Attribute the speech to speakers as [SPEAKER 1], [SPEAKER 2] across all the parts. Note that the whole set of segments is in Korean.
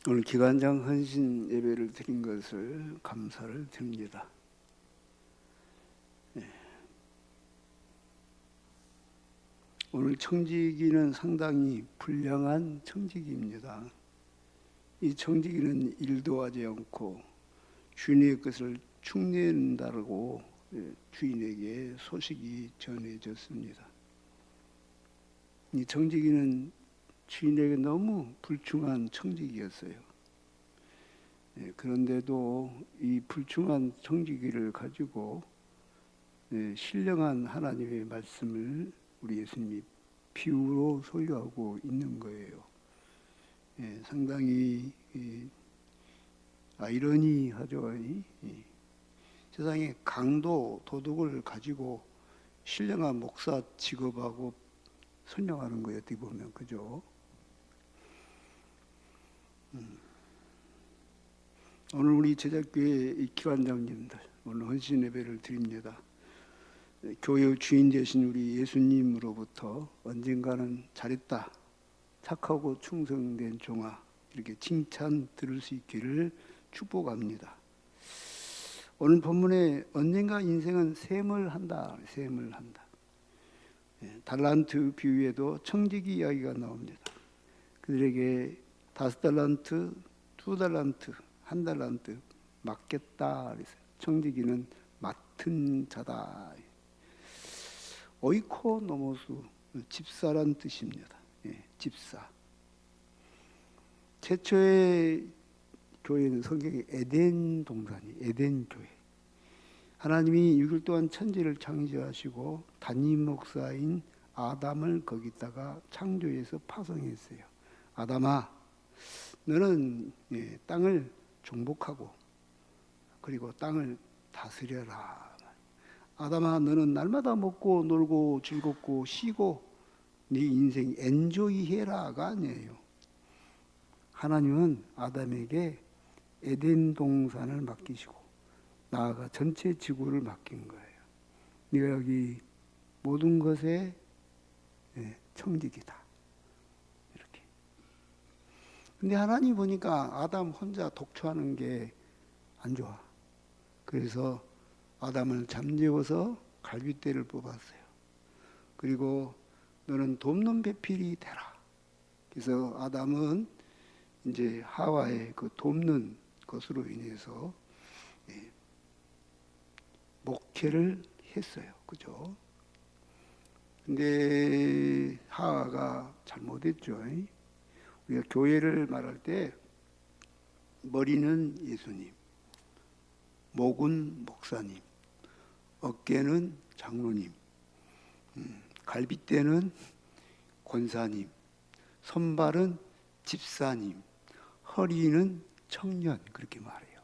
[SPEAKER 1] 오늘 기관장 헌신 예배를 드린 것을 감사를 드립니다. 오늘 청지기는 상당히 불량한 청지기입니다. 이 청지기는 일도 하지 않고 주인의 것을 축내는다고 주인에게 소식이 전해졌습니다. 이 청지기는 주인에게 너무 불충한 청지기였어요. 그런데도 이 불충한 청지기를 가지고 신령한 하나님의 말씀을 우리 예수님이 비유로 설교하고 있는 거예요. 상당히 아이러니하죠. 세상에 강도 도덕을 가지고 신령한 목사 직업하고 설명하는 거예요. 어떻게 보면 그죠? 오늘 우리 제작교회 기관장님들 오늘 헌신 예배를 드립니다. 교회 주인 되신 우리 예수님으로부터 언젠가는 잘했다, 착하고 충성된 종아 이렇게 칭찬 들을 수 있기를 축복합니다. 오늘 본문에 언젠가 인생은 셈을 한다. 달란트 비유에도 청지기 이야기가 나옵니다. 그들에게 5달란트, 2달란트, 1달란트 맡겼다 그랬어요. 청지기는 맡은 자다. 오이코노모스, 집사란 뜻입니다. 집사. 최초의 교회는 성경에 에덴 동산이 에덴 교회. 하나님이 6일 동안 천지를 창조하시고 담임 목사인 아담을 거기다가 창조해서 파송했어요. 아담아, 너는 땅을 정복하고 그리고 땅을 다스려라. 아담아, 너는 날마다 먹고 놀고 즐겁고 쉬고 네 인생 엔조이해라가 아니에요. 하나님은 아담에게 에덴 동산을 맡기시고 나아가 전체 지구를 맡긴 거예요. 네가 여기 모든 것에 청지기다. 이렇게. 근데 하나님 보니까 아담 혼자 독초하는 게 안 좋아. 그래서 아담을 잠재워서 갈빗대를 뽑았어요. 그리고 너는 돕는 배필이 되라. 그래서 아담은 이제 하와의 그 돕는 것으로 인해서 목회를 했어요. 그죠? 근데 하와가 잘못했죠. 우리가 교회를 말할 때 머리는 예수님, 목은 목사님, 어깨는 장로님, 갈빗대는 권사님, 손발은 집사님, 허리는 청년 그렇게 말해요.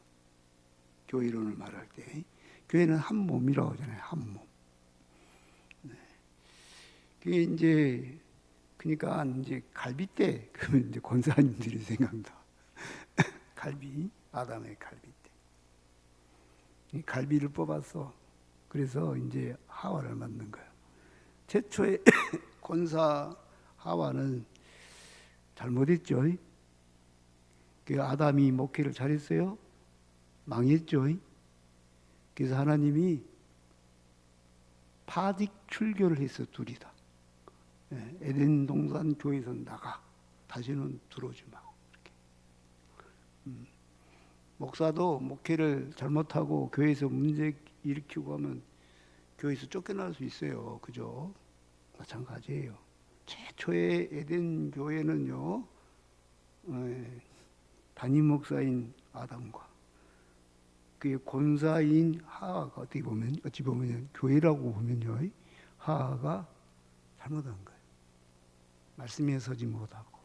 [SPEAKER 1] 교회론을 말할 때 교회는 한 몸이라고 하잖아요. 한 몸. 그게 이제 그러니까 이제 갈빗대 그러면 이제 권사님들이 생각나. 갈비, 아담의 갈빗대. 이 갈비를 뽑았어. 그래서 이제 하와를 만든 거예요. 최초의 권사 하와는 잘못했죠. 그 아담이 목회를 잘했어요? 망했죠. 그래서 하나님이 파직 출교를 했어. 둘이 다. 에덴 동산 교회에서 나가. 다시는 들어오지 마. 이렇게. 목사도 목회를 잘못하고 교회에서 문제 일으키고 하면 교회에서 쫓겨날 수 있어요. 그죠? 마찬가지예요. 최초의 에덴 교회는요, 담임 목사인 아담과 그의 권사인 하하가 어찌 보면 교회라고 보면요, 하하가 잘못한 거예요. 말씀에 서지 못하고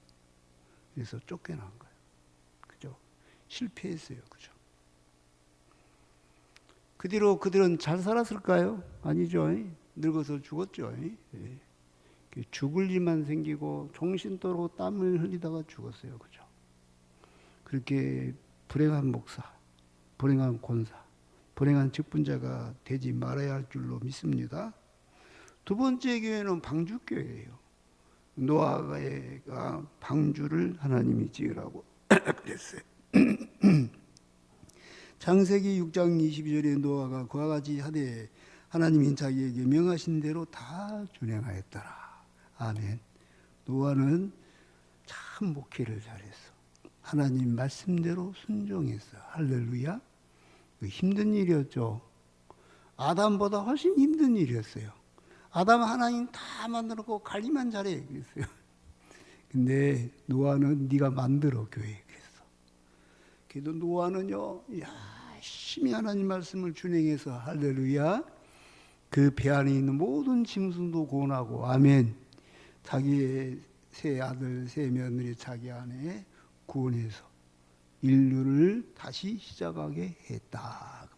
[SPEAKER 1] 그래서 쫓겨난 거예요. 그죠? 실패했어요. 그죠? 그 뒤로 그들은 잘 살았을까요? 아니죠. 늙어서 죽었죠. 죽을 일만 생기고 종신도로 땀을 흘리다가 죽었어요. 그죠? 그렇게 불행한 목사, 불행한 권사, 불행한 직분자가 되지 말아야 할 줄로 믿습니다. 두 번째 교회는 방주교회예요. 노아가 방주를 하나님이 지으라고 그랬어요. 창세기 6장 22절에 노아가 그와 같이 하되 하나님이 자기에게 명하신 대로 다 준행하였더라. 아멘. 노아는 참 목회를 잘했어. 하나님 말씀대로 순종했어. 할렐루야. 힘든 일이었죠. 아담보다 훨씬 힘든 일이었어요. 아담 하나님 다 만들었고 관리만 잘해 그랬어요. 근데 노아는 네가 만들어 교회 그랬어. 그래도 노아는요 열심히 하나님 말씀을 준행해서 할렐루야. 그 배 안에 있는 모든 짐승도 구원하고 아멘. 자기의 세 아들 세 며느리 자기 안에 구원해서 인류를 다시 시작하게 했다.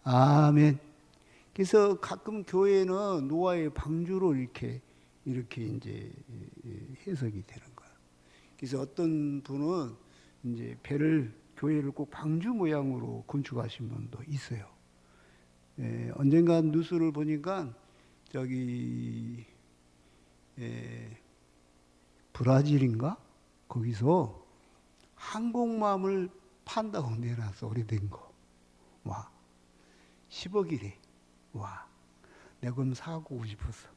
[SPEAKER 1] 아멘. 그래서 가끔 교회는 노아의 방주로 이렇게 이제 해석이 되는 거예요. 그래서 어떤 분은 이제 교회를 꼭 방주 모양으로 건축하신 분도 있어요. 언젠가 뉴스를 보니까 저기 브라질인가 거기서 항공모함을 판다고 내놨어. 오래된 거. 와 10억이래. 와 내가 그럼 사갖고 싶었어.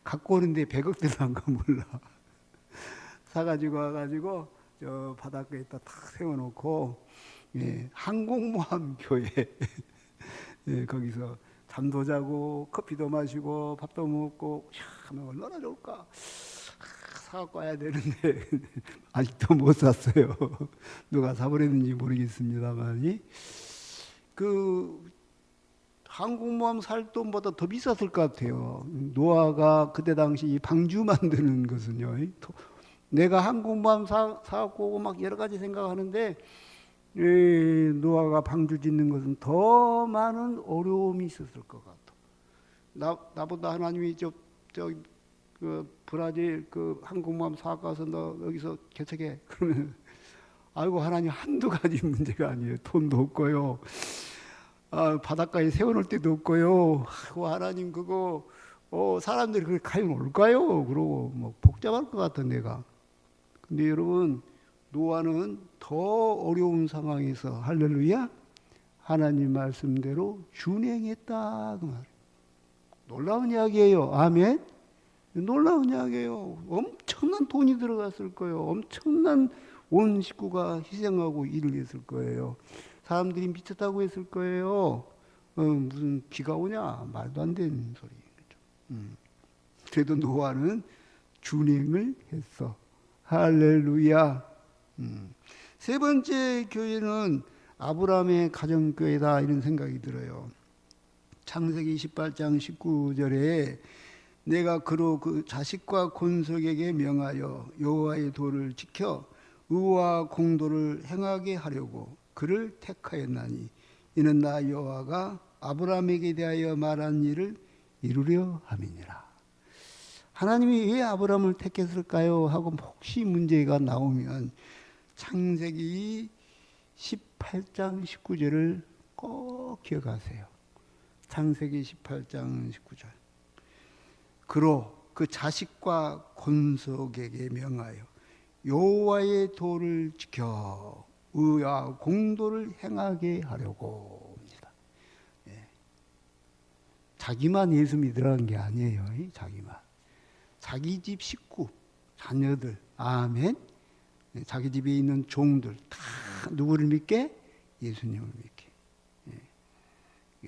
[SPEAKER 1] 갖고 오는데 100억 들어간 거 몰라. 사가지고 와가지고 저 바닷가에다 탁 세워놓고 항공모함 교회 거기서 잠도 자고 커피도 마시고 밥도 먹고 야, 얼마나 좋을까. 사갖고 와야 되는데 아직도 못 샀어요. 누가 사버렸는지 모르겠습니다만 그 항공모함 살 돈보다 더 비쌌을 것 같아요. 노아가 그때 당시 이 방주 만드는 것은요. 내가 항공모함 사갖고 오고 막 여러 가지 생각하는데 노아가 방주 짓는 것은 더 많은 어려움이 있었을 것 같아. 나보다 하나님이 그 브라질 그 항공모함 사가서 너 여기서 개척해. 그러면 아이고 하나님 한두 가지 문제가 아니에요. 돈도 없고요. 바닷가에 세워놓을 데도 없고요. 아이고 하나님 그거 사람들이 그렇게 가면 올까요? 그러고 뭐 복잡할 것 같아 내가. 근데 여러분 노아는 더 어려운 상황에서 할렐루야 하나님 말씀대로 준행했다 그 말. 놀라운 이야기예요. 아멘. 놀라운 이야기예요. 엄청난 돈이 들어갔을 거예요. 엄청난 온 식구가 희생하고 일을 했을 거예요. 사람들이 미쳤다고 했을 거예요. 무슨 비가 오냐 말도 안 되는 소리. 그래도 노아는 준행을 했어. 할렐루야. 세 번째 교회는 아브라함의 가정교회다 이런 생각이 들어요. 창세기 18장 19절에 내가 그로 그 자식과 권속에게 명하여 여호와의 도를 지켜 의와 공도를 행하게 하려고 그를 택하였나니 이는 나 여호와가 아브라함에게 대하여 말한 일을 이루려 함이니라. 하나님이 왜 아브라함을 택했을까요? 하고 혹시 문제가 나오면 창세기 18장 19절을 꼭 기억하세요. 창세기 18장 19절. 그로 그 자식과 권속에게 명하여 여호와의 도를 지켜 의와 공도를 행하게 하려고 합니다. 자기만 예수 믿으라는 게 아니에요. 자기만. 자기 집 식구, 자녀들, 아멘. 자기 집에 있는 종들 다 누구를 믿게? 예수님을 믿게.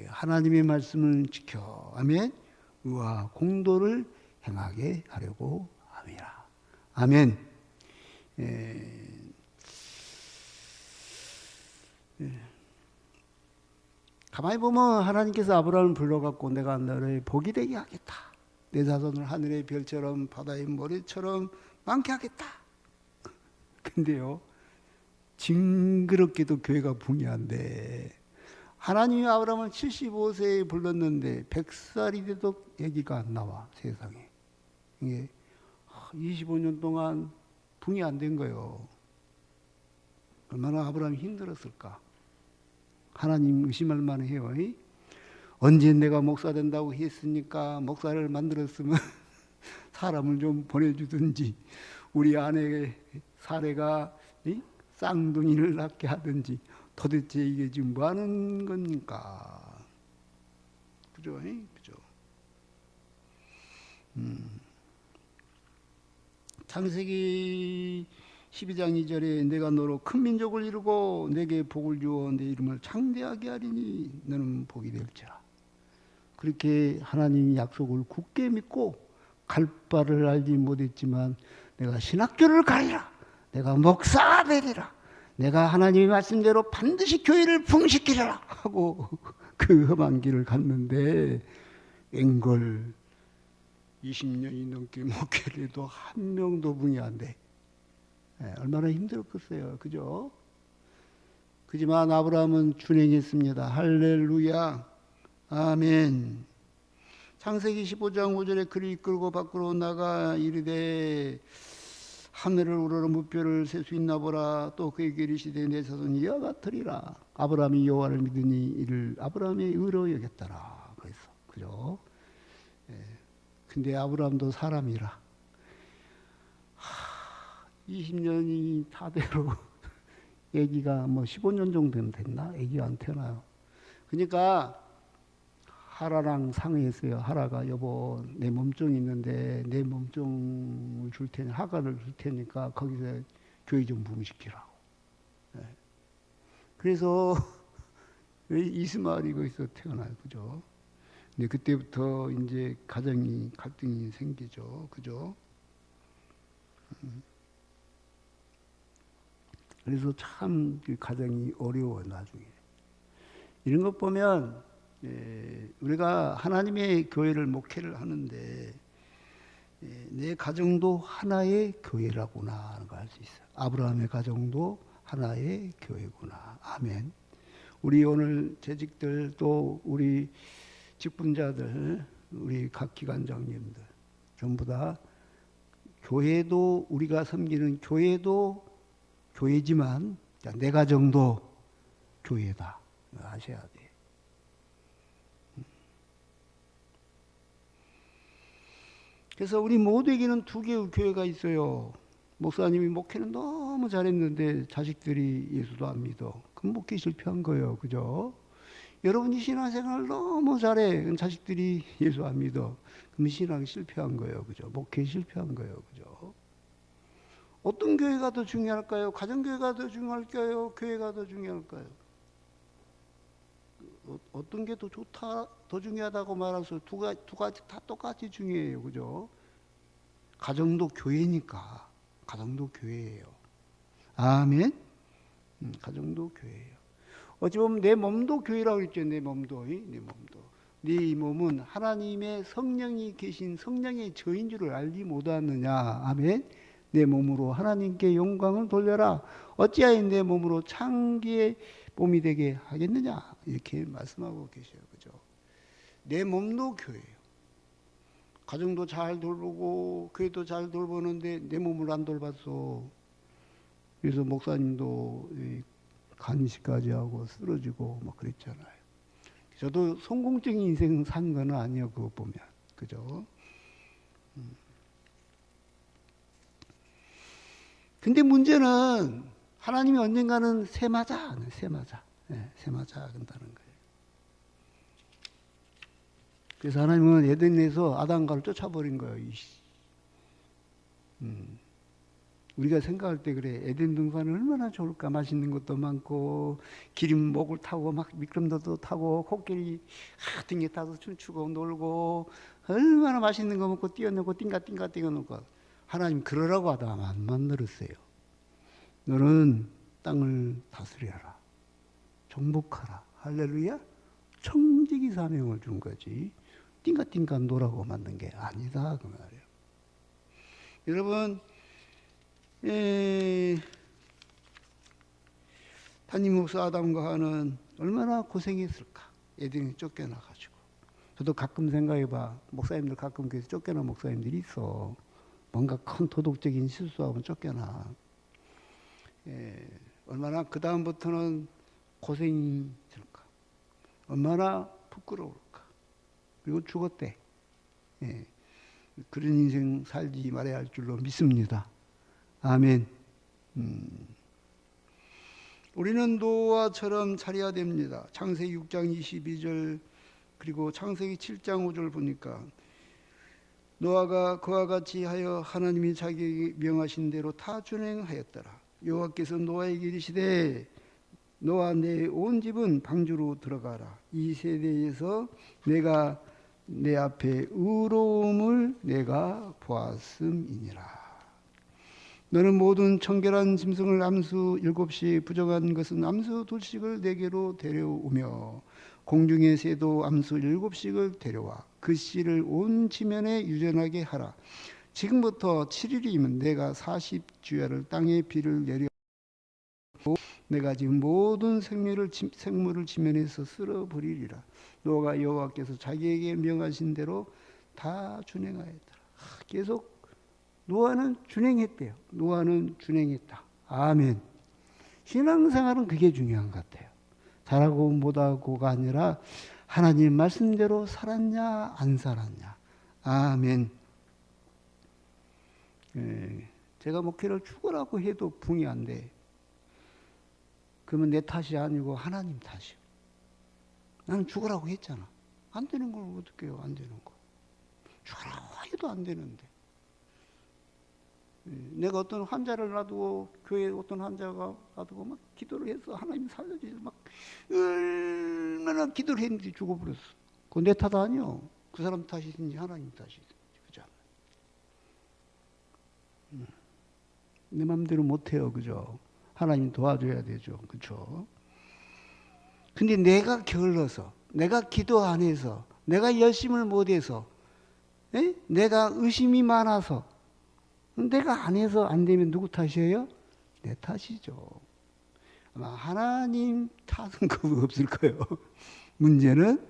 [SPEAKER 1] 하나님의 말씀을 지켜, 아멘. 의와 공도를 행하게 하려고 함이라. 아멘. 가만히 보면 하나님께서 아브라함을 불러갖고 내가 너를 복이 되게 하겠다. 내 자손을 하늘의 별처럼 바다의 모래처럼 많게 하겠다. 근데요, 징그럽게도 교회가 붕괴한데 하나님이 아브라함을 75세에 불렀는데 100살이 돼도 얘기가 안 나와 세상에. 이게 25년 동안 붕이 안 된 거예요. 얼마나 아브라함이 힘들었을까. 하나님 의심할 만해요. 언제 내가 목사 된다고 했으니까 목사를 만들었으면 사람을 좀 보내주든지 우리 아내의 사례가 이? 쌍둥이를 낳게 하든지 도대체 이게 지금 뭐 하는 겁니까? 그죠? 그죠? 창세기 12장 2절에 내가 너로 큰 민족을 이루고 내게 복을 주어 내 이름을 창대하게 하리니 너는 복이 될지라. 그렇게 하나님의 약속을 굳게 믿고 갈 바를 알지 못했지만 내가 신학교를 가리라, 내가 목사가 되리라, 내가 하나님의 말씀대로 반드시 교회를 부흥시키리라 하고 그 험한 길을 갔는데 웬걸 20년이 넘게 목회를 해도 한 명도 부흥이 안 돼. 얼마나 힘들었겠어요. 그죠? 그지만 아브라함은 준행했습니다. 할렐루야. 아멘. 창세기 15장 5절에 그를 이끌고 밖으로 나가 이르되 하늘을 우러러 무뼈를 셀 수 있나 보라. 또 그에게 이르시되 내 자손이 이와 같으리라. 아브라함이 여호와를 믿으니 이를 아브라함의 의로 여겼더라. 그래서 그죠? 근데 아브라함도 사람이라 20년이 다 돼로 아기가 뭐 15년 정도는 됐나? 아기가 안 태어나요. 그러니까 하라랑 상의했어요. 하라가 여보 내 몸종이 있는데 내 몸종을 줄 테니 하가를 줄 테니까 거기서 교회 좀 부흥시키라고. 그래서 이스마엘이 거기서 태어나요. 그죠? 근데 그때부터 이제 가정이 갈등이 생기죠. 그죠? 그래서 참 가정이 어려워 나중에. 이런 것 보면 우리가 하나님의 교회를 목회를 하는데 내 가정도 하나의 교회라구나 하는 걸 알 수 있어요. 아브라함의 가정도 하나의 교회구나. 아멘. 우리 오늘 재직들 또 우리 직분자들 우리 각 기관장님들 전부 다 교회도 우리가 섬기는 교회도 교회지만 내 가정도 교회다 아셔야 돼. 그래서 우리 모두에게는 두 개의 교회가 있어요. 목사님이 목회는 너무 잘했는데 자식들이 예수도 안 믿어. 그럼 목회 실패한 거예요. 그죠? 여러분이 신앙생활 너무 잘해. 자식들이 예수 안 믿어. 그럼 신앙이 실패한 거예요. 그죠? 목회 실패한 거예요. 그죠? 어떤 교회가 더 중요할까요? 가정교회가 더 중요할까요? 교회가 더 중요할까요? 어떤 게 더 좋다, 더 중요하다고 말해서 두 가지 다 똑같이 중요해요. 그죠? 가정도 교회니까. 가정도 교회예요. 아멘? 가정도 교회예요. 어찌 보면 내 몸도 교회라고 했죠. 내 몸도. 내 몸도. 네 몸은 하나님의 성령이 계신 성령의 저인 줄을 알지 못하느냐. 아멘? 내 몸으로 하나님께 영광을 돌려라. 어찌하여 내 몸으로 창기의 몸이 되게 하겠느냐. 이렇게 말씀하고 계셔요. 그죠? 내 몸도 교회예요. 가정도 잘 돌보고 교회도 잘 돌보는데 내 몸을 안 돌봤어. 그래서 목사님도 간이식까지 하고 쓰러지고 막 그랬잖아요. 저도 성공적인 인생 산 건 아니에요. 그거 보면. 그죠? 근데 문제는 하나님이 언젠가는 세마자, 세마자 한다는 거예요. 그래서 하나님은 에덴에서 아담과를 쫓아버린 거예요. 우리가 생각할 때 그래. 에덴 동산은 얼마나 좋을까. 맛있는 것도 많고 기름 목을 타고 막 미끄럼틀도 타고 코끼리 등에 타서 춤추고 놀고 얼마나 맛있는 거 먹고 뛰어놀고 띵가띵가 뛰어놀고. 하나님 그러라고 아담 안 만들었어요. 너는 땅을 다스려라. 정복하라. 할렐루야. 청지기 사명을 준 거지. 띵가띵가 놀라고 만든 게 아니다 그 말이에요. 여러분 담임 목사 아담과 하와는 얼마나 고생했을까. 에덴에 쫓겨나가지고. 저도 가끔 생각해봐. 목사님들 가끔 그래서 쫓겨난 목사님들이 있어. 뭔가 큰 도덕적인 실수하면 쫓겨나. 얼마나 그 다음부터는 고생이 있을까. 얼마나 부끄러울까. 그리고 죽었대. 그런 인생 살지 말아야 할 줄로 믿습니다. 아멘. 우리는 노아처럼 살아야 됩니다. 창세기 6장 22절 그리고 창세기 7장 5절 보니까 노아가 그와 같이 하여 하나님이 자기에게 명하신 대로 다 준행하였더라. 여호와께서 노아에게 이르시되 너와 내 온 집은 방주로 들어가라. 이 세대에서 내가 내 앞에 의로움을 내가 보았음이니라. 너는 모든 청결한 짐승을 암수 7씩 부정한 것은 암수 2씩을 내게로 데려오며 공중의 새도 암수 7씩을 데려와 그 씨를 온 지면에 유전하게 하라. 지금부터 7일이면 내가 40주야를 땅에 비를 내려 내가 지금 모든 생물을 지면에서 쓸어버리리라. 노아가 여호와께서 자기에게 명하신 대로 다 준행하였더라. 계속 노아는 준행했대요. 노아는 준행했다. 아멘. 신앙생활은 그게 중요한 것 같아요. 잘하고 못하고가 아니라 하나님 말씀대로 살았냐 안 살았냐. 아멘. 제가 목회를 죽으라고 해도 붕이 안 돼. 그러면 내 탓이 아니고 하나님 탓이요. 나는 죽으라고 했잖아. 안 되는 걸 어떻게 해요? 안 되는 거. 죽으라고 해도 안 되는데. 내가 어떤 환자를 놔두고 교회에 어떤 환자가 놔두고 막 기도를 해서 하나님 살려주세요. 막 얼마나 기도를 했는데 죽어버렸어. 그건 내 탓 아니요. 그 사람 탓이든지 하나님 탓이든지. 그죠? 내 마음대로 못해요. 그죠? 하나님 도와줘야 되죠. 그렇죠? 근데 내가 게을러서, 내가 기도 안 해서, 내가 열심을 못해서, 내가 의심이 많아서, 내가 안 해서 안 되면 누구 탓이에요? 내 탓이죠. 아마 하나님 탓은 거의 없을 거예요. 문제는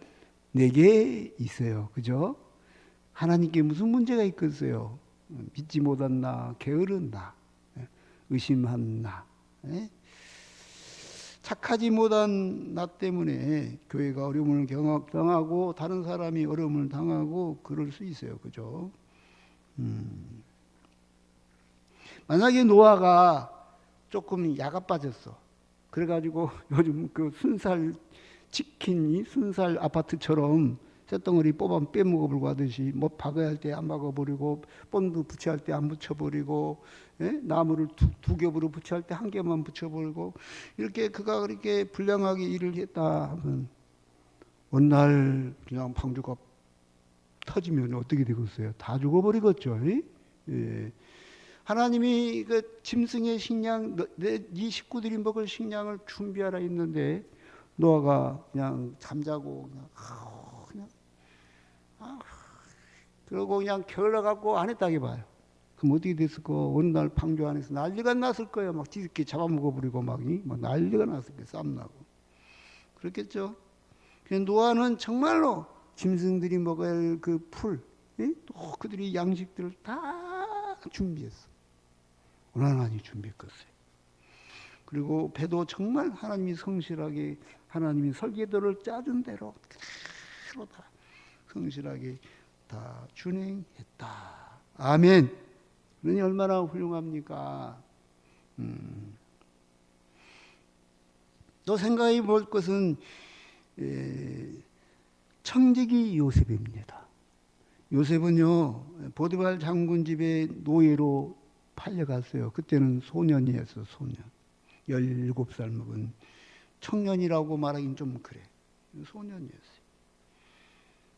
[SPEAKER 1] 내게 있어요. 그죠? 하나님께 무슨 문제가 있겠어요? 믿지 못한 나, 게으른 나, 의심한 나, 착하지 못한 나 때문에 교회가 어려움을 경하고 다른 사람이 어려움을 당하고 그럴 수 있어요. 그죠? 만약에 노아가 조금 야가 빠졌어. 그래가지고 요즘 그 순살 치킨이 순살 아파트처럼 쇳덩어리 뽑아 빼먹어버리고 하듯이 뭐 박아야 할 때 안 박아버리고 본드 붙여야 할 때 안 붙여버리고 나무를 두 겹으로 붙여야 할 때 한 겹만 붙여버리고 이렇게 그가 그렇게 불량하게 일을 했다 하면 어느 날 그냥 방주가 터지면 어떻게 되겠어요? 다 죽어버리겠죠. 예. 하나님이 그 짐승의 식량, 네 식구들이 먹을 식량을 준비하라 했는데 노아가 그냥 잠자고 그러고 그냥 게을러갖고 안 했다고 봐요. 그럼 어떻게 됐을까? 어느 날 방주 안에서 난리가 났을 거예요. 막 뒤집게 잡아먹어버리고 막 난리가 났을 거예요. 쌈나고. 그렇겠죠? 그래서 노아는 정말로 짐승들이 먹어야 할 그 풀, 또 그들이 양식들을 다 준비했어. 얼마나 많이 준비했겠어요. 그리고 배도 정말 하나님이 성실하게 하나님이 설계도를 짜준 대로 그대로 다 성실하게 다 준행했다. 아멘. 그러니 얼마나 훌륭합니까? 또 생각해 볼 것은 청지기 요셉입니다. 요셉은요 보디발 장군 집에 노예로 팔려갔어요. 그때는 소년이었어. 소년. 17살 먹은 청년이라고 말하긴 좀 그래. 소년이었어요.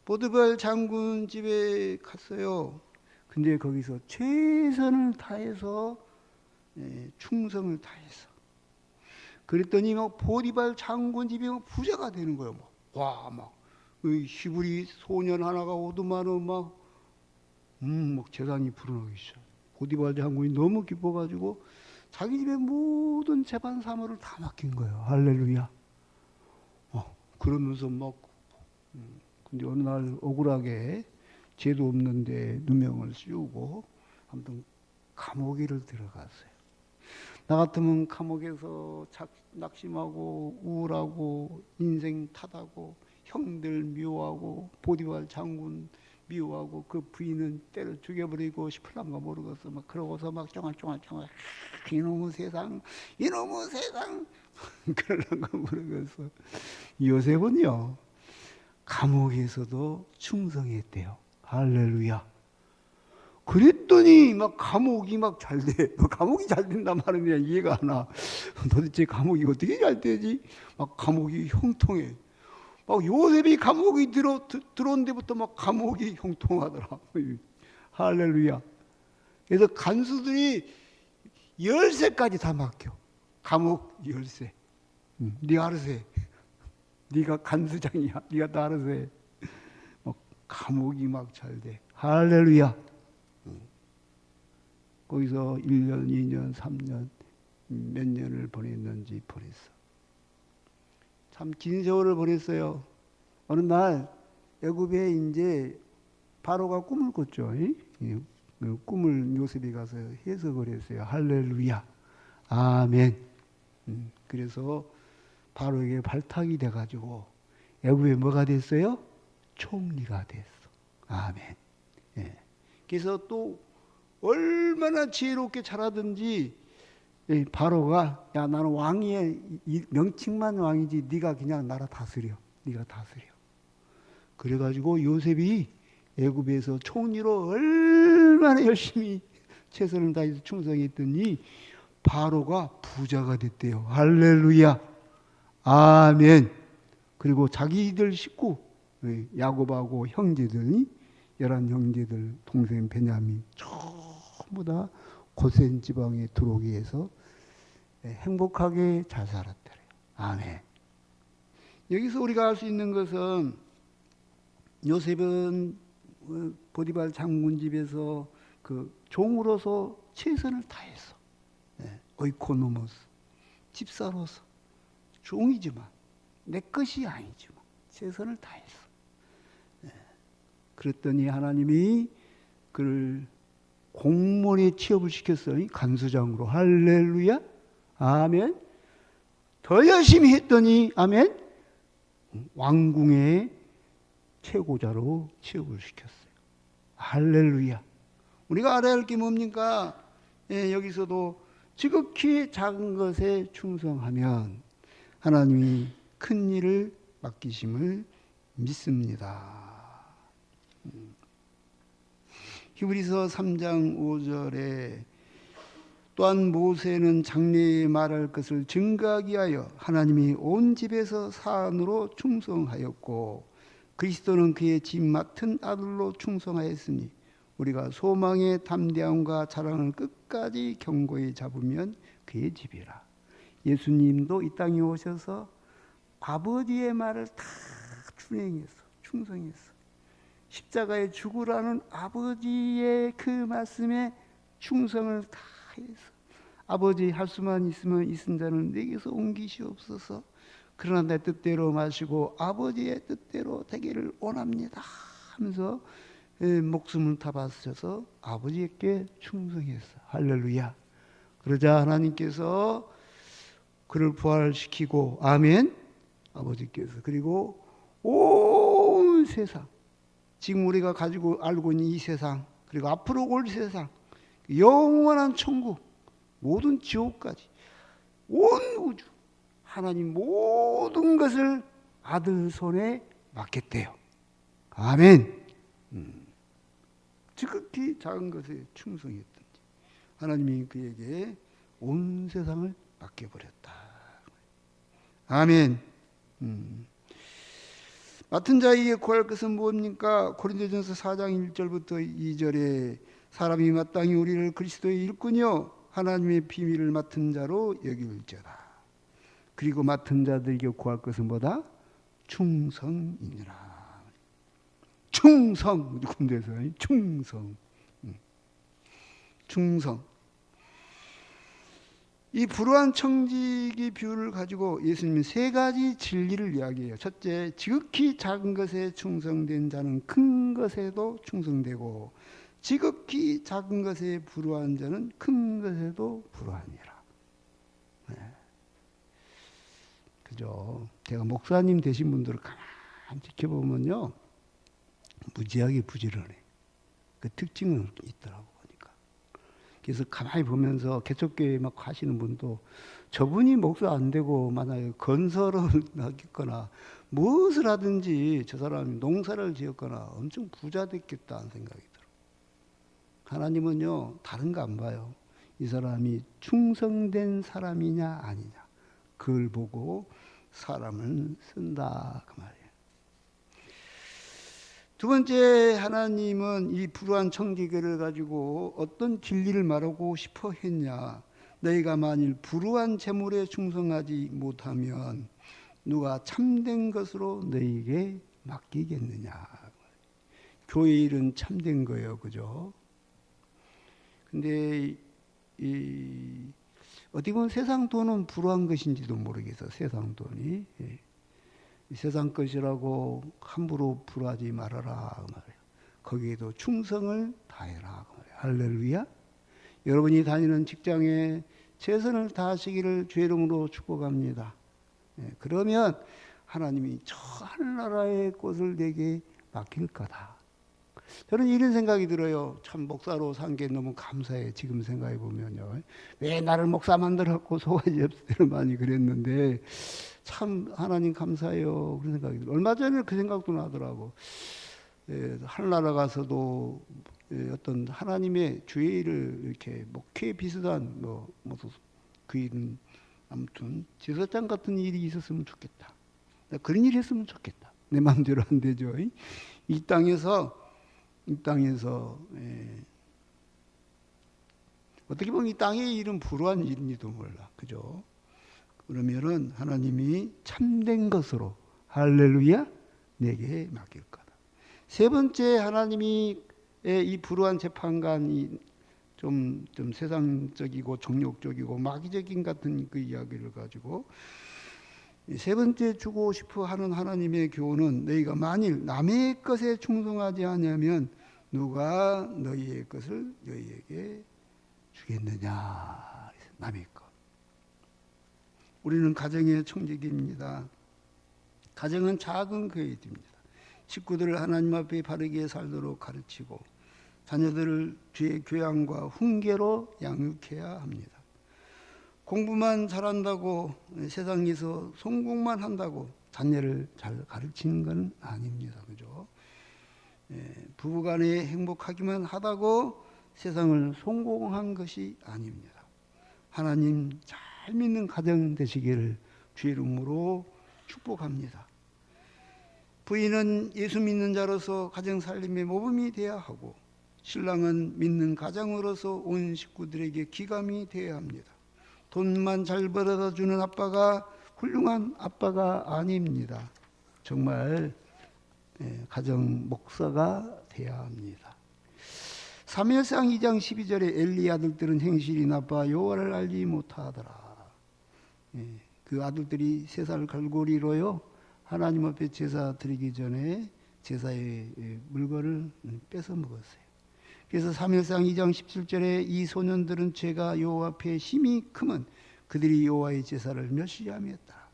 [SPEAKER 1] 보디발 장군 집에 갔어요. 근데 거기서 최선을 다해서 충성을 다해서 그랬더니 막 보디발 장군 집이 부자가 되는 거예요. 와, 막 히브리 소년 하나가 오두마는 막 재산이 불어나기 시작. 보디발 장군이 너무 기뻐가지고 자기 집의 모든 재반 사물을 다 맡긴 거예요. 할렐루야. 그러면서 근데 어느 날 억울하게 죄도 없는데 누명을 씌우고 아무튼 감옥에를 들어갔어요. 나 같으면 감옥에서 낙심하고 우울하고 인생 탓하고 형들 미워하고 보디발 장군 미워하고 그 부인은 때려 죽여버리고 싶을란가 모르겠어. 막 그러고서 막 쫑알쫑알쫑알 이놈의 세상 이놈의 세상 그러란가 모르겠어. 요셉은요 감옥에서도 충성했대요. 할렐루야. 그랬더니 막 감옥이 막 잘 돼. 감옥이 잘 된단 말은 그냥 이해가 안 와. 도대체 감옥이 어떻게 잘 되지? 막 감옥이 형통해. 막 요셉이 감옥에 들어온 데부터 막 감옥이 형통하더라. 할렐루야. 그래서 간수들이 열쇠까지 다 맡겨. 감옥 열쇠. 네가 알아서 해. 네가 간수장이야. 네가 다 알아서 해. 막 감옥이 막 잘 돼. 할렐루야. 거기서 1년, 2년, 3년 몇 년을 보냈는지 보냈어. 참 긴 세월을 보냈어요. 어느 날 애굽에 이제 바로가 꿈을 꿨죠. 그 꿈을 요셉이 가서 해석을 했어요. 할렐루야. 아멘. 그래서 바로에게 발탁이 돼가지고 애굽에 뭐가 됐어요? 총리가 됐어. 아멘. 예. 그래서 또 얼마나 지혜롭게 자라든지 바로가 야 나는 왕이야 명칭만 왕이지 네가 그냥 나라 다스려. 네가 다스려. 그래가지고 요셉이 애굽에서 총리로 얼마나 열심히 최선을 다해서 충성했더니 바로가 부자가 됐대요. 할렐루야. 아멘. 그리고 자기들 식구 야곱하고 형제들이 11형제들 동생 베냐민 전부 다 고센 지방에 들어오기 위해서 행복하게 잘 살았더래요. 아멘. 여기서 우리가 알 수 있는 것은 요셉은 보디발 장군 집에서 그 종으로서 최선을 다했어. 오이코노모스 집사로서 종이지만 내 것이 아니지만 최선을 다했어. 그랬더니 하나님이 그를 공무원에 취업을 시켰어요. 간수장으로. 할렐루야. 아멘. 더 열심히 했더니 아멘. 왕궁의 최고자로 취업을 시켰어요. 할렐루야. 우리가 알아야 할 게 뭡니까? 여기서도 지극히 작은 것에 충성하면 하나님이 큰 일을 맡기심을 믿습니다. 히브리서 3장 5절에 또한 모세는 장래에 말할 것을 증거하기 위하여 하나님이 온 집에서 사안으로 충성하였고 그리스도는 그의 집 맡은 아들로 충성하였으니 우리가 소망의 담대함과 자랑을 끝까지 견고히 잡으면 그의 집이라. 예수님도 이 땅에 오셔서 아버지의 말을 다 준행했어. 충성했어. 십자가에 죽으라는 아버지의 그 말씀에 충성을 다 했어. 아버지 할 수만 있으면 이슨 자는 내게서 옮기시옵소서. 그러나 내 뜻대로 마시고 아버지의 뜻대로 되기를 원합니다 하면서 목숨을 다 바쳐서 아버지께 충성했어. 할렐루야. 그러자 하나님께서 그를 부활시키고 아멘. 아버지께서 그리고 온 세상 지금 우리가 가지고 알고 있는 이 세상 그리고 앞으로 올 세상 영원한 천국 모든 지옥까지 온 우주 하나님 모든 것을 아들 손에 맡겼대요. 아멘. 지극히 작은 것에 충성했던지 하나님이 그에게 온 세상을 맡겨버렸다. 아멘. 맡은 자에게 구할 것은 무엇입니까? 고린도전서 4장 1절부터 2절에 사람이 마땅히 우리를 그리스도의 일꾼이요 하나님의 비밀을 맡은 자로 여길지어다. 그리고 맡은 자들에게 구할 것은 뭐다? 충성이니라. 충성. 군대에서 충성. 충성. 이 불우한 청지기 비유를 가지고 예수님은 세 가지 진리를 이야기해요. 첫째, 지극히 작은 것에 충성된 자는 큰 것에도 충성되고 지극히 작은 것에 불우한 자는 큰 것에도 불우하니라. 네. 그죠? 제가 목사님 되신 분들을 가만히 지켜보면요. 무지하게 부지런해. 그 특징은 있더라고 보니까. 그래서 가만히 보면서 개척교회 막 하시는 분도 저분이 목사 안 되고 만약에 건설을 하겠거나 무엇을 하든지 저 사람이 농사를 지었거나 엄청 부자 됐겠다 하는 생각이 들어. 하나님은요 다른 거 안 봐요. 이 사람이 충성된 사람이냐 아니냐 그걸 보고 사람을 쓴다 그 말이에요. 두 번째, 하나님은 이 불우한 청지기를 가지고 어떤 진리를 말하고 싶어 했냐. 너희가 만일 불우한 재물에 충성하지 못하면 누가 참된 것으로 너희에게 맡기겠느냐. 교회 일은 참된 거예요. 그죠? 근데 어떻게 보면 세상 돈은 불우한 것인지도 모르겠어. 세상 돈이. 세상 것이라고 함부로 불하지 말아라 그 말이에요. 거기에도 충성을 다해라 그 말이에요. 할렐루야. 여러분이 다니는 직장에 최선을 다하시기를 주의 이름으로 축복합니다. 그러면 하나님이 저 하늘나라의 꽃을 내게 맡길 거다. 저는 이런 생각이 들어요. 참 목사로 산 게 너무 감사해. 지금 생각해 보면요. 왜 나를 목사 만들었고 소가지 없을 때는 많이 그랬는데 참 하나님 감사해요. 그런 생각이 들어요. 얼마 전에 그 생각도 나더라고. 하늘나라 가서도 어떤 하나님의 주의 일을 이렇게 목회 비슷한 그 일은 아무튼 제사장 같은 일이 있었으면 좋겠다. 그런 일이 했으면 좋겠다. 내 마음대로 안 되죠. 이 땅에서 어떻게 보면 이 땅의 일은 불우한 일인지도 몰라. 그죠? 그러면은 하나님이 참된 것으로 할렐루야 내게 맡길 거다. 세 번째, 하나님이 이 불우한 재판관이 좀 세상적이고 정욕적이고 마귀적인 같은 그 이야기를 가지고 세 번째 주고 싶어 하는 하나님의 교훈은 너희가 만일 남의 것에 충성하지 않으면 누가 너희의 것을 너희에게 주겠느냐. 남의 것. 우리는 가정의 청지기입니다. 가정은 작은 교회입니다. 식구들을 하나님 앞에 바르게 살도록 가르치고 자녀들을 주의 교양과 훈계로 양육해야 합니다. 공부만 잘한다고 세상에서 성공만 한다고 자녀를 잘 가르치는 건 아닙니다. 그죠? 부부간에 행복하기만 하다고 세상을 성공한 것이 아닙니다. 하나님 잘 믿는 가정 되시기를 주의 이름으로 축복합니다. 부인은 예수 믿는 자로서 가정 살림의 모범이 되어야 하고 신랑은 믿는 가장으로서 온 식구들에게 기감이 되어야 합니다. 돈만 잘 벌어다 주는 아빠가 훌륭한 아빠가 아닙니다. 정말 가정 목사가 되어야 합니다. 사무엘상 2장 12절에 엘리 아들들은 행실이 나빠 여호와를 알지 못하더라. 그 아들들이 세 살 갈고리로요 하나님 앞에 제사 드리기 전에 제사의 물건을 뺏어 먹었어요. 그래서 사무엘상 2장 17절에 이 소년들은 죄가 여호와 앞에 심히 크면 그들이 여호와의 제사를 멸시하였다.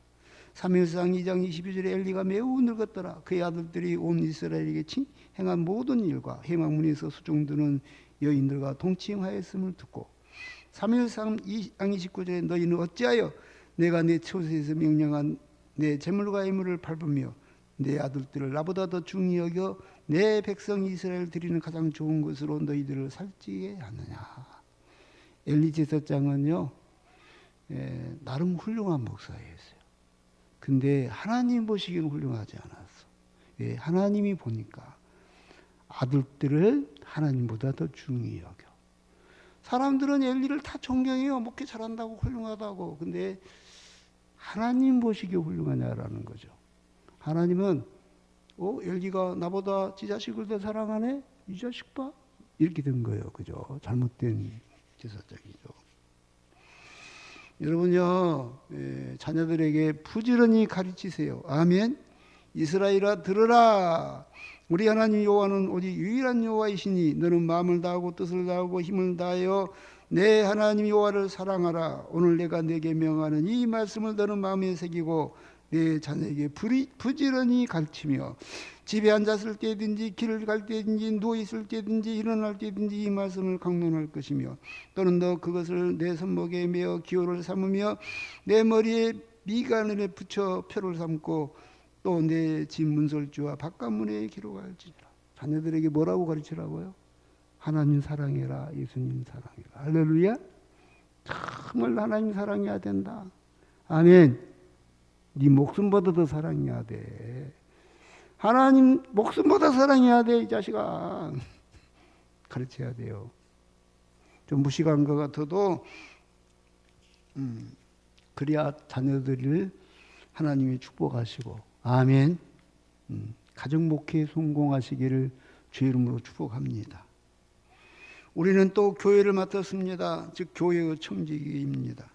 [SPEAKER 1] 사무엘상 2장 22절에 엘리가 매우 늙었더라. 그의 아들들이 온 이스라엘에게 행한 모든 일과 회막문에서 수종드는 여인들과 동침하였음을 듣고 사무엘상 2장 29절에 너희는 어찌하여 내가 내 처소에서 명령한 내 재물과 예물을 밟으며 내 아들들을 나보다 더 중히 여겨 내 백성 이스라엘 드리는 가장 좋은 것으로 너희들을 살찌게 하느냐. 엘리 제사장은요 나름 훌륭한 목사였어요. 근데 하나님 보시기에는 훌륭하지 않았어. 왜? 하나님이 보니까 아들들을 하나님보다 더 중히 여겨. 사람들은 엘리를 다 존경해요. 목회 잘한다고 훌륭하다고. 근데 하나님 보시기에 훌륭하냐라는 거죠. 하나님은 엘리가 나보다 지 자식을 더 사랑하네? 이 자식 봐? 이렇게 된 거예요. 그죠? 잘못된 제사장이죠. 여러분요, 자녀들에게 부지런히 가르치세요. 아멘. 이스라엘아 들으라. 우리 하나님 여호와는 오직 유일한 여호와이시니 너는 마음을 다하고 뜻을 다하고 힘을 다하여 내 하나님 여호와를 사랑하라. 오늘 내가 네게 명하는 이 말씀을 너는 마음에 새기고 내 자녀에게 부지런히 가르치며 집에 앉았을 때든지 길을 갈 때든지 누워있을 때든지 일어날 때든지 이 말씀을 강론할 것이며 또는 너 그것을 내 손목에 메어 기호를 삼으며 내 머리에 미간을 붙여 표를 삼고 또 내 집 문설주와 바깥문에 기록할지니라. 자녀들에게 뭐라고 가르치라고요? 하나님 사랑해라, 예수님 사랑해라. 할렐루야. 정말 하나님 사랑해야 된다. 아멘. 네 목숨보다 더 사랑해야 돼. 하나님 목숨보다 사랑해야 돼. 이 자식아. 가르쳐야 돼요. 좀 무식한 것 같아도 그래야 자녀들을 하나님이 축복하시고 아멘. 가정 목회에 성공하시기를 주의 이름으로 축복합니다. 우리는 또 교회를 맡았습니다. 즉 교회의 청지기입니다.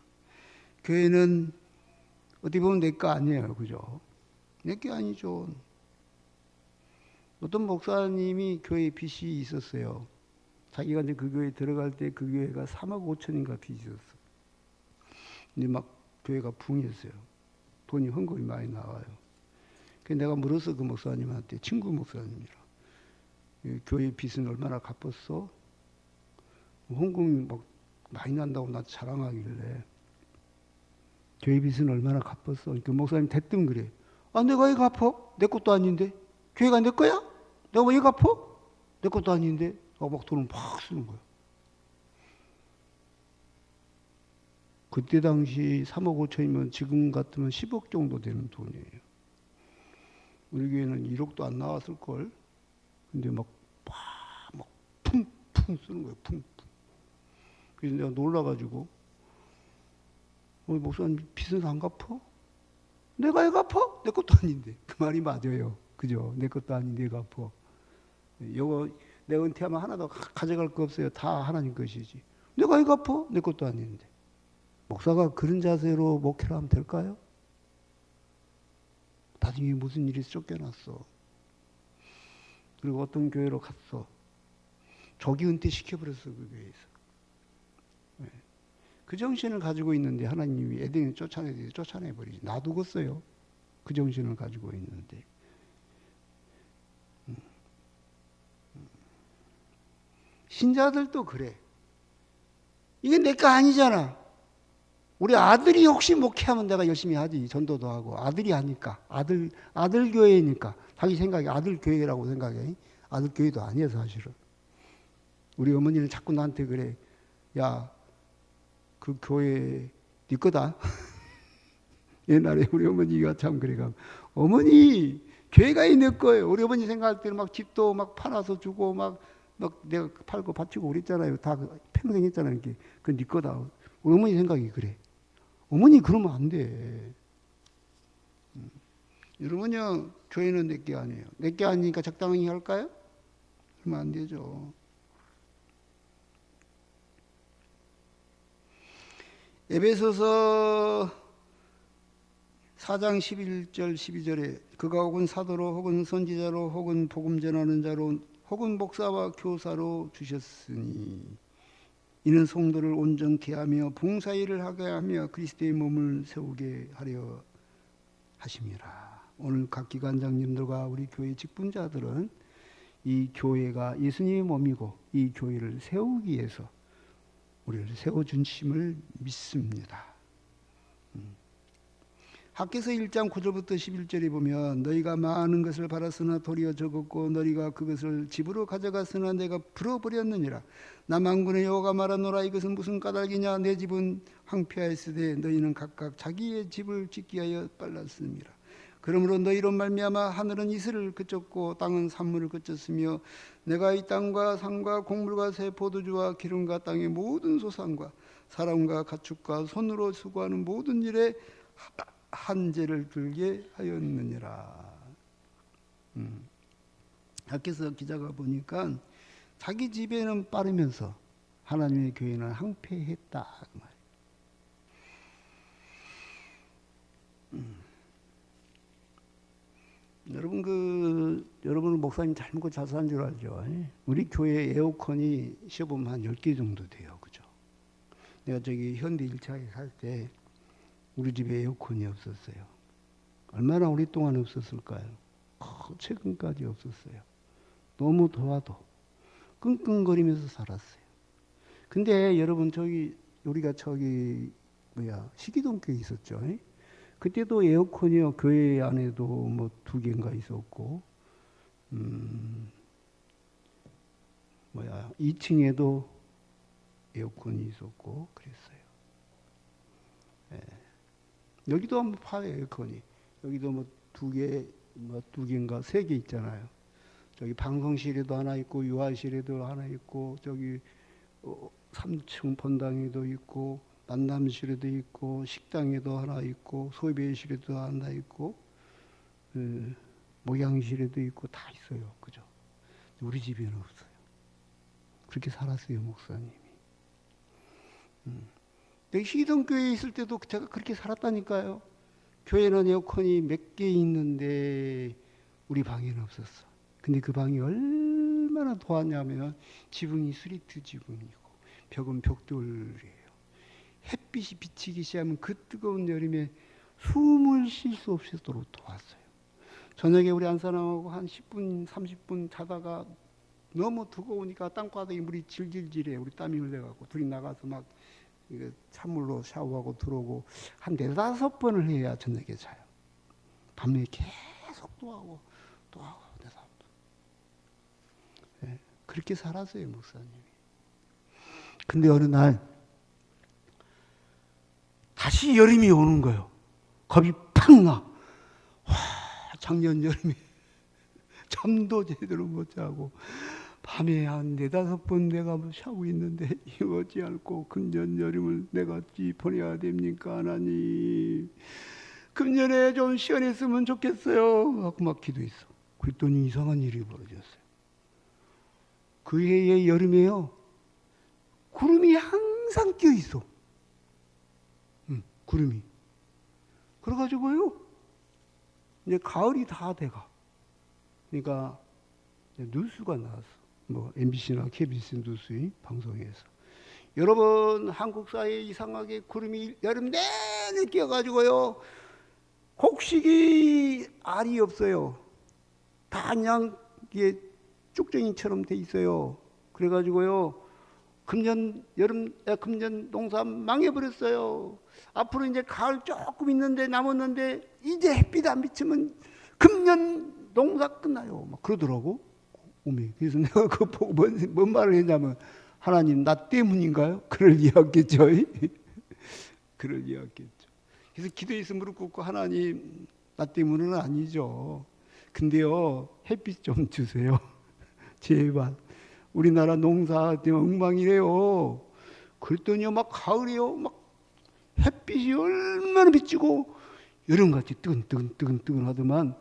[SPEAKER 1] 교회는 어떻게 보면 내 거 아니에요. 그죠? 내 게 아니죠. 어떤 목사님이 교회에 빚이 있었어요. 자기가 이제 그 교회에 들어갈 때 그 교회가 3억 5천인가 빚이 있었어. 근데 막 교회가 붕했어요. 돈이 헌금이 많이 나와요. 그래서 내가 물었어. 그 목사님한테. 친구 목사님이라. 교회 빚은 얼마나 갚았어? 헌금이 막 많이 난다고 나한테 자랑하길래 교회 빚은 얼마나 갚았어? 그 목사님 대뜸 그래. 아, 내가 왜 갚어? 내 것도 아닌데. 교회가 내 거야? 내가 왜 갚어? 내 것도 아닌데. 막 돈을 막 쓰는 거야. 그때 당시 3억 5천이면 지금 같으면 10억 정도 되는 돈이에요. 우리 교회는 1억도 안 나왔을걸. 근데 막 퉁퉁 쓰는 거예요. 퉁퉁. 그래서 내가 놀라가지고 목사님 빚은 안 갚어? 내가 왜 갚어? 내 것도 아닌데. 그 말이 맞아요. 그죠? 내 것도 아닌데 왜 갚어? 이거 내 은퇴하면 하나도 가져갈 거 없어요. 다 하나님 것이지. 내가 왜 갚어? 내 것도 아닌데. 목사가 그런 자세로 목회를 하면 될까요? 나중에 무슨 일이 쫓겨났어. 그리고 어떤 교회로 갔어. 조기 은퇴 시켜버렸어. 그 교회에서. 그 정신을 가지고 있는데 하나님이 에덴을 쫓아내버리지. 놔두겠어요. 그 정신을 가지고 있는데. 신자들도 그래. 이게 내 거 아니잖아. 우리 아들이 혹시 목회하면 내가 열심히 하지. 전도도 하고. 아들이 하니까. 아들 교회니까. 자기 생각에 아들 교회라고 생각해. 아들 교회도 아니에요, 사실은. 우리 어머니는 자꾸 나한테 그래. 야, 그 교회 네 거다. 옛날에 우리 어머니가 참 그래가. 어머니, 교회가 내 거예요. 우리 어머니 생각할 때는 막 집도 막 팔아서 주고 막 내가 팔고 바치고 그랬잖아요. 다 평생 했잖아요. 이렇게. 그건 네 거다. 우리 어머니 생각이 그래. 어머니 그러면 안 돼. 여러분요, 교회는 내 게 아니에요. 내 게 아니니까 적당히 할까요? 그러면 안 되죠. 에베소서 4장 11절 12절에 그가 혹은 사도로 혹은 선지자로 혹은 복음 전하는 자로 혹은 목사와 교사로 주셨으니 이는 성도를 온전케 하며 봉사일을 하게 하며 그리스도의 몸을 세우게 하려 하심이라. 오늘 각 기관장님들과 우리 교회 직분자들은 이 교회가 예수님의 몸이고 이 교회를 세우기 위해서 우리를 세워주심을 믿습니다. 학개서 1장 9절부터 11절에 보면 너희가 많은 것을 받았으나 도리어 적었고 너희가 그것을 집으로 가져갔으나 내가 풀어버렸느니라. 나 만군의 여호와가 말하노라. 이것은 무슨 까닭이냐. 내 집은 황폐하였으되 너희는 각각 자기의 집을 짓기 위하여 빨랐음이라. 그러므로 너희로 말미암아 하늘은 이슬을 그쳤고 땅은 산물을 그쳤으며 내가 이 땅과 산과 곡물과 새 포도주와 기름과 땅의 모든 소산과 사람과 가축과 손으로 수고하는 모든 일에 한재를 들게 하였느니라. 학교에서 기자가 보니까 자기 집에는 빠르면서 하나님의 교회는 항폐했다. 여러분은 목사님 잘 먹고 잘 사는 줄 알죠? 우리 교회 에어컨이 쉬어보면 한 10개 정도 돼요. 그죠? 내가 저기 현대 1차에 살 때 우리 집에 에어컨이 없었어요. 얼마나 오랫동안 없었을까요? 최근까지 없었어요. 너무 더워도 끙끙거리면서 살았어요. 근데 여러분 우리가 시기동 교회 있었죠. 그때도 에어컨이요 교회 안에도 뭐 2개인가 있었고 2층에도 에어컨이 있었고 그랬어요. 예. 여기도 한번 봐요 에어컨이. 여기도 뭐 2개인가 3개 있잖아요. 저기 방송실에도 하나 있고 유아실에도 하나 있고 저기 3층 본당에도 있고 만남실에도 있고 식당에도 하나 있고 소배실에도 하나 있고 목양실에도 있고 다 있어요. 그죠? 우리 집에는 없어요. 그렇게 살았어요 목사님이. 내가 시동교회에 있을 때도 제가 그렇게 살았다니까요. 교회는 에어컨이 몇 개 있는데 우리 방에는 없었어. 근데 그 방이 얼마나 더웠냐면 지붕이 스리트 지붕이고 벽은 벽돌이에요. 햇빛이 비치기 시작하면 그 뜨거운 여름에 숨을 쉴 수 없도록 더웠어요. 저녁에 우리 안사람하고 한 10분 30분 자다가 너무 뜨거우니까 땅바닥에 물이 질질질해. 우리 땀이 흘려갖고 둘이 나가서 막 찬물로 샤워하고 들어오고 한 4-5번을 해야 저녁에 자요. 밤에 계속 또 하고 4-5번. 네, 그렇게 살았어요 목사님이. 근데 어느 날 다시 여름이 오는 거예요. 겁이 팍 나. 와, 작년 여름에 잠도 제대로 못 자고 밤에 한 4-5번 내가 자고 있는데 이어지 않고 금년 여름을 내가 어찌 보내야 됩니까 하나님. 금년에 좀 시원했으면 좋겠어요 하고 막 기도했어. 그랬더니 이상한 일이 벌어졌어요. 그 해의 여름에요 구름이 항상 끼어 있어. 구름이. 그래가지고요 이제 가을이 다 돼가. 그러니까 뉴스가 나왔어. 뭐 MBC나 KBS 뉴스 방송에서 여러분 한국 사회에 이상하게 구름이 여름 내내 끼어가지고요 곡식이 알이 없어요. 다 그냥 이게 쭉정이처럼 돼 있어요. 그래가지고요 금년 농사 망해버렸어요. 앞으로 이제 가을 조금 있는데 남았는데 이제 햇빛 안 비치면 금년 농사 끝나요. 막 그러더라고. 그래서 내가 그거 보고 뭔 말을 했냐면 하나님 나 때문인가요? 그럴 리였겠죠. 그럴 리였겠죠. 그래서 기도해서 무릎 꿇고 하나님 나 때문은 아니죠. 근데요 햇빛 좀 주세요. 제발. 우리나라 농사 때문에 엉망이래요. 그랬더니 막 가을이요 막 햇빛이 얼마나 비치고 여름같이 뜨근뜨근 하더만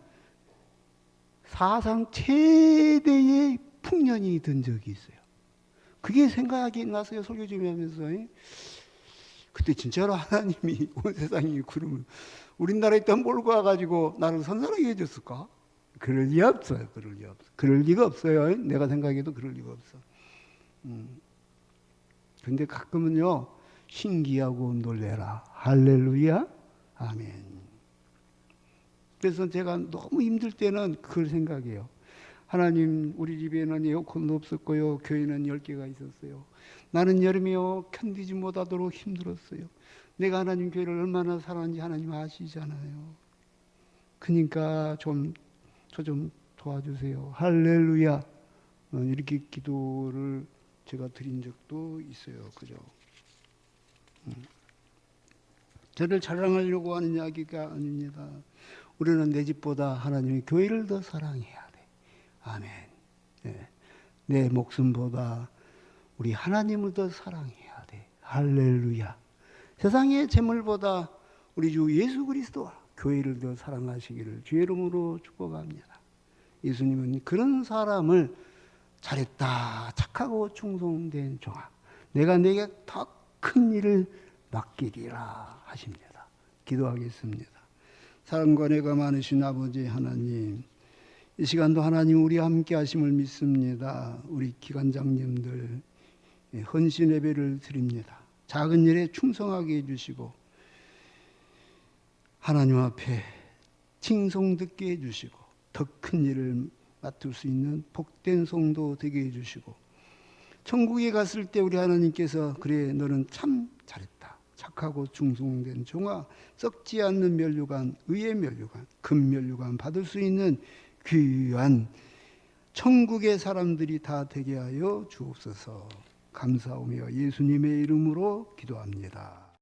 [SPEAKER 1] 사상 최대의 풍년이 든 적이 있어요. 그게 생각이 나서요 설교 좀 하면서. 그때 진짜로 하나님이 온 세상이 구름을 우리나라에 있던 몰고 와가지고 나를 선선하게 해줬을까? 그럴 리 없어요. 그럴 리가 없어요. 내가 생각해도 그럴 리가 없어. 근데 가끔은요 신기하고 놀래라. 할렐루야. 아멘. 그래서 제가 너무 힘들 때는 그걸 생각해요. 하나님 우리 집에는 에어컨도 없었고요. 교회는 10개가 있었어요. 나는 여름에요 견디지 못하도록 힘들었어요. 내가 하나님 교회를 얼마나 사랑하는지 하나님 아시잖아요. 그러니까 저 좀 도와주세요. 할렐루야. 이렇게 기도를 제가 드린 적도 있어요. 그죠? 저를 자랑하려고 하는 이야기가 아닙니다. 우리는 내 집보다 하나님의 교회를 더 사랑해야 돼. 아멘. 네. 내 목숨보다 우리 하나님을 더 사랑해야 돼. 할렐루야. 세상의 재물보다 우리 주 예수 그리스도와 교회를 더 사랑하시기를 주의 이름으로 축복합니다. 예수님은 그런 사람을 잘했다 착하고 충성된 종아 내가 내게 더 큰 일을 맡기리라 하십니다. 기도하겠습니다. 사랑과 은혜가 많으신 아버지 하나님, 이 시간도 하나님 우리와 함께 하심을 믿습니다. 우리 기관장님들 헌신 예배를 드립니다. 작은 일에 충성하게 해주시고 하나님 앞에 칭송 듣게 해주시고 더 큰 일을 맡을 수 있는 복된 성도 되게 해주시고, 천국에 갔을 때 우리 하나님께서 그래 너는 참 잘했다, 착하고 충성된 종아, 썩지 않는 면류관, 의의 면류관, 금 면류관 받을 수 있는 귀한 천국의 사람들이 다 되게 하여 주옵소서. 감사하며 예수님의 이름으로 기도합니다.